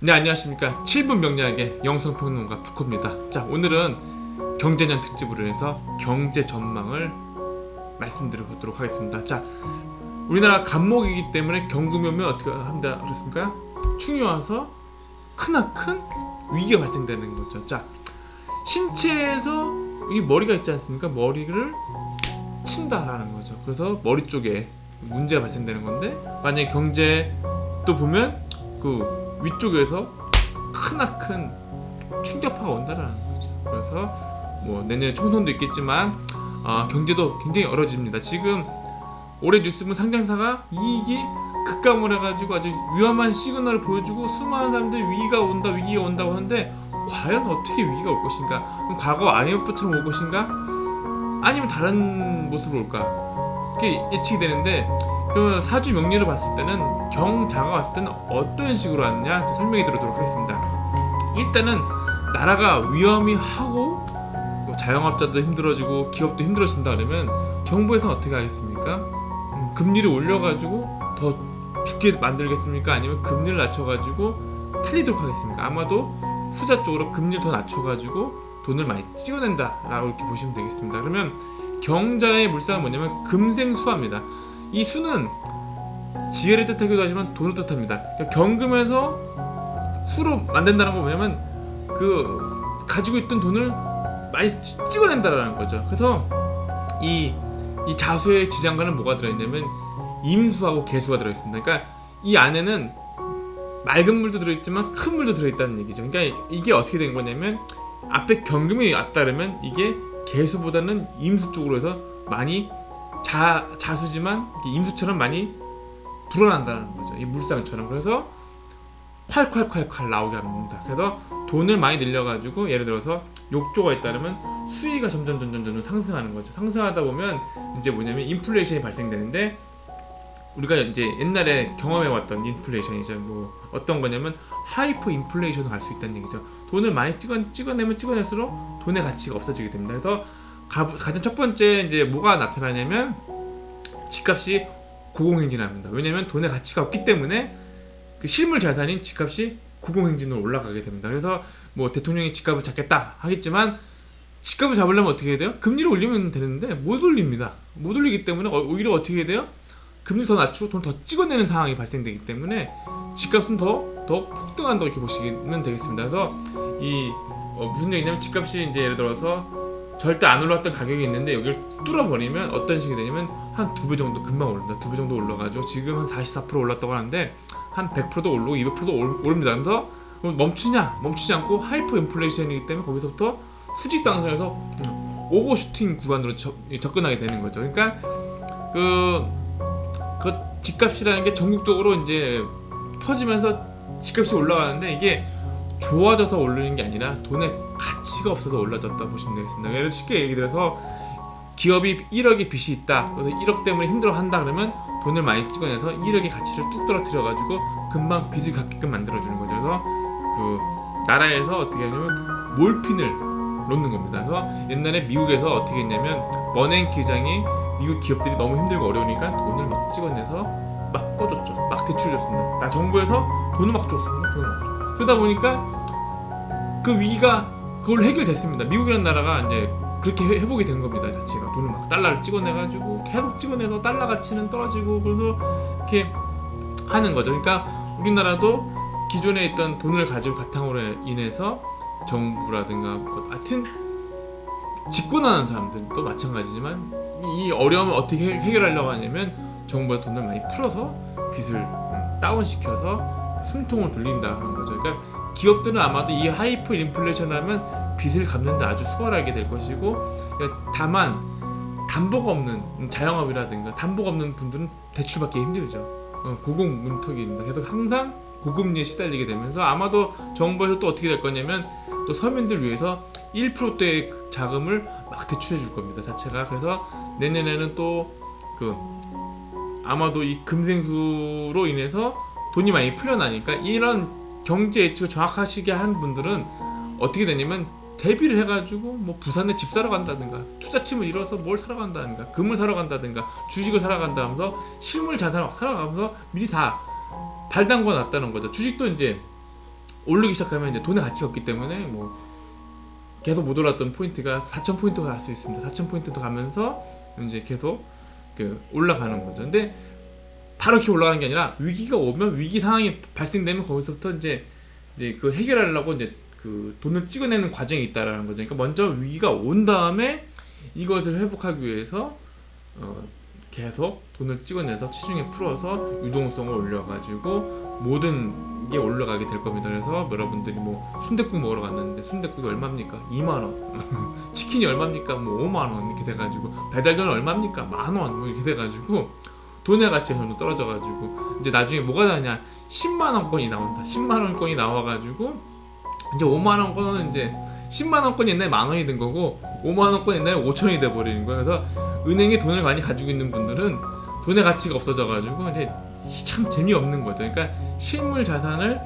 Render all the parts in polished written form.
네, 안녕하십니까. 7분 명리학의 영성평론가 부코입니다. 자, 오늘은 경제년 특집으로 해서 경제 전망을 말씀드려보도록 하겠습니다. 자, 우리나라 간목이기 때문에 경금이 오면 어떻게 합니다 그렇습니까? 충이 와서 크나큰 위기가 발생되는 거죠. 자, 신체에서 이 머리가 있지 않습니까? 머리를 친다라는 거죠. 그래서 머리 쪽에 문제가 발생되는 건데, 만약에 경제 또 보면 그 위쪽에서 크나큰 충격파가 온다라는 거죠. 그래서 뭐 내년에 총선도 있겠지만 경제도 굉장히 어려워집니다. 지금 올해 뉴스본 상장사가 이익이 급감을 해가지고 아주 위험한 시그널을 보여주고 수많은 사람들이 위기가 온다고 하는데, 과연 어떻게 위기가 올 것인가? 그럼 과거 IMF처럼 올 것인가? 아니면 다른 모습으로 올까? 이렇게 예측이 되는데, 그 사주 명리를 봤을 때는 경자가 왔을 때는 어떤 식으로 왔냐 설명해 드리도록 하겠습니다. 일단은 나라가 위험이 하고 자영업자도 힘들어지고 기업도 힘들어진다 그러면 정부에서는 어떻게 하겠습니까? 금리를 올려가지고 더 죽게 만들겠습니까? 아니면 금리를 낮춰가지고 살리도록 하겠습니까? 아마도 후자 쪽으로 금리를 더 낮춰가지고 돈을 많이 찍어낸다라고 이렇게 보시면 되겠습니다. 그러면 경자의 물상은 뭐냐면 금생수화입니다. 이 수는 지혜를 뜻하기도 하지만 돈을 뜻합니다. 그러니까 경금에서 수로 만든다는 건 뭐냐면 그 가지고 있던 돈을 많이 찍어낸다라는 거죠. 그래서 이 자수의 지장간은 뭐가 들어있냐면 임수하고 개수가 들어있습니다. 그러니까 이 안에는 맑은 물도 들어있지만 큰 물도 들어있다는 얘기죠. 그러니까 이게 어떻게 된 거냐면 앞에 경금이 왔다 그러면 이게 개수보다는 임수 쪽으로 해서 많이 자수지만 임수처럼 많이 불어난다는 거죠. 이 물상처럼. 그래서 콸콸콸콸 나오게 합니다. 그래서 돈을 많이 늘려가지고 예를 들어서 욕조가 있다면 수위가 점점 상승하는 거죠. 상승하다 보면 이제 뭐냐면 인플레이션이 발생되는데, 우리가 이제 옛날에 경험해왔던 인플레이션이죠. 뭐 어떤 거냐면 하이퍼 인플레이션을 갈 수 있다는 얘기죠. 돈을 많이 찍어내면 찍어낼수록 돈의 가치가 없어지게 됩니다. 그래서 가장 첫 번째 이제 뭐가 나타나냐면 집값이 고공행진합니다. 왜냐면 돈의 가치가 없기 때문에 그 실물 자산인 집값이 고공행진으로 올라가게 됩니다. 그래서 뭐 대통령이 집값을 잡겠다 하겠지만, 집값을 잡으려면 어떻게 해야 돼요? 금리를 올리면 되는데 못 올립니다. 못 올리기 때문에 오히려 어떻게 해야 돼요? 금리 더 낮추고 돈 더 찍어내는 상황이 발생되기 때문에 집값은 더 폭등한다고 이렇게 보시면 되겠습니다. 그래서 무슨 얘기냐면 집값이 이제 예를 들어서 절대 안 올랐던 가격이 있는데 여기를 뚫어버리면 어떤 식이 되냐면 한 2배 정도 금방 오릅니다. 2배 정도 올라가죠. 지금 한 44% 올랐다고 하는데 한 100%도 오르고 200%도 오릅니다. 그래서 멈추지 않고 하이퍼 인플레이션이기 때문에 거기서부터 수직 상승해서 오버슈팅 구간으로 접근하게 되는 거죠. 그러니까 그 집값이라는 게 전국적으로 이제 퍼지면서 집값이 올라가는데, 이게 좋아져서 오르는 게 아니라 돈의 가치가 없어서 올라졌다 보시면 되겠습니다. 예를 쉽게 얘기 들어서 기업이 1억의 빚이 있다. 그래서 1억 때문에 힘들어한다 그러면 돈을 많이 찍어내서 1억의 가치를 뚝 떨어뜨려 가지고 금방 빚을 갚게끔 만들어주는 거죠. 그래서 그 나라에서 어떻게 하냐면 몰핀을 놓는 겁니다. 그래서 옛날에 미국에서 어떻게 했냐면 머냉 기장이 미국 기업들이 너무 힘들고 어려우니까 돈을 막 찍어내서 막 꺼줬죠. 막 대출해줬습니다. 정부에서 돈을 막 줬습니다. 그러다 보니까 그 위기가 그걸로 해결됐습니다. 미국이라는 나라가 이제 그렇게 회복이 된 겁니다. 자체가 돈을 막 달러를 찍어내가지고 계속 찍어내서 달러 가치는 떨어지고, 그래서 이렇게 하는 거죠. 그러니까 우리나라도 기존에 있던 돈을 가지고 바탕으로 인해서 정부라든가 하여튼 집권하는 사람들도 마찬가지지만 이 어려움을 어떻게 해결하려고 하냐면 정부가 돈을 많이 풀어서 빚을 다운시켜서 숨통을 돌린다 하는 거죠. 그러니까 기업들은 아마도 이 하이퍼 인플레이션 하면 빚을 갚는데 아주 수월하게 될 것이고, 다만 담보가 없는 자영업이라든가 담보가 없는 분들은 대출받기 힘들죠. 고공문턱입니다. 그래서 항상 고금리에 시달리게 되면서 아마도 정부에서 또 어떻게 될 거냐면 또 서민들 위해서 1%대의 자금을 막 대출해 줄 겁니다. 자체가. 그래서 내년에는 또 아마도 이 금생수로 인해서 돈이 많이 풀려나니까 이런 경제 예측을 정확하시게 한 분들은 어떻게 되냐면 대비를 해가지고 뭐 부산에 집 사러 간다든가 투자침을 잃어서 뭘 사러 간다든가 금을 사러 간다든가 주식을 사러 간다 하면서 실물 자산을 막 사러 가면서 미리 다 발담궈 놨다는 거죠. 주식도 이제 오르기 시작하면 이제 돈의 가치가 없기 때문에 뭐 계속 못 올랐던 포인트가 4,000포인트가 갈 수 있습니다. 4,000포인트도 가면서 이제 계속 그 올라가는 거죠. 근데 바로 이렇게 올라가는 게 아니라 위기가 오면 위기 상황이 발생되면 거기서부터 이제 그 해결하려고 이제 그 돈을 찍어내는 과정이 있다라는 거죠. 그러니까 먼저 위기가 온 다음에 이것을 회복하기 위해서 계속 돈을 찍어내서 시중에 풀어서 유동성을 올려가지고 모든 게 올라가게 될 겁니다. 그래서 여러분들이 뭐 순댓국 먹으러 갔는데 순댓국이 얼마입니까? 2만 원. 치킨이 얼마입니까? 뭐 5만 원 이렇게 돼가지고 배달료는 얼마입니까? 10,000원 뭐 이렇게 돼가지고 돈의 가치가 점점 떨어져가지고 이제 나중에 뭐가 나냐 10만 원권이 나온다. 10만 원권이 나와가지고 이제 5만 원권은 이제 10만 원권이 옛날에 만 원이 된 거고 5만 원권이 옛날에 5천원이 돼 버리는 거야. 그래서 은행에 돈을 많이 가지고 있는 분들은 돈의 가치가 없어져가지고 이제 참 재미없는 거죠. 그러니까 실물 자산을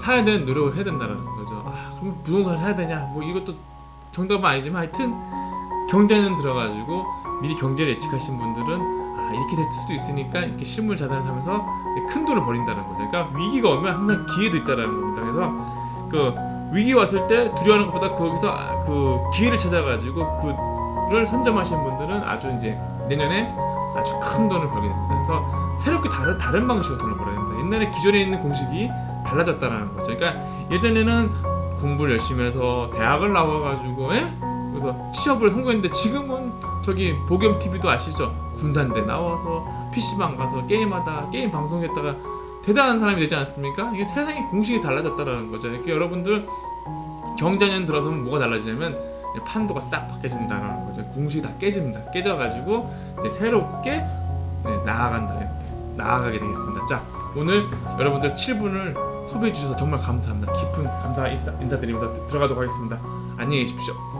사야 되는 노력을 해야 된다는 거죠. 그러면 부동산을 사야 되냐? 뭐 이것도 정답은 아니지만 하여튼 경제는 들어가지고 미리 경제를 예측하신 분들은 이렇게 될 수도 있으니까 이렇게 실물 자산을 사면서 큰 돈을 버린다는 거죠. 그러니까 위기가 오면 항상 기회도 있다는 겁니다. 그래서 그 위기 왔을 때 두려워하는 것보다 거기서 그 기회를 찾아가지고 그를 선점하신 분들은 아주 이제 내년에 아주 큰 돈을 벌게 됩니다. 그래서 새롭게 다른 방식으로 돈을 벌어야 됩니다. 옛날에 기존에 있는 공식이 달라졌다는 거죠. 그러니까 예전에는 공부를 열심히 해서 대학을 나와가지고 그래서 취업을 성공했는데 지금은 저기 보겸 TV도 아시죠? 군산대 나와서 PC방 가서 게임하다 게임 방송했다가 대단한 사람이 되지 않습니까? 이게 세상의 공식이 달라졌다는 거죠. 이렇게 여러분들 경자년 들어서면 뭐가 달라지냐면 판도가 싹 바뀌어진다는 거죠. 공식이 다 깨집니다. 깨져가지고 이제 새롭게 나아가게 되겠습니다. 자, 오늘 여러분들 7분을 소비해 주셔서 정말 감사합니다. 깊은 감사 인사드리면서 들어가도록 하겠습니다. 안녕히 계십시오.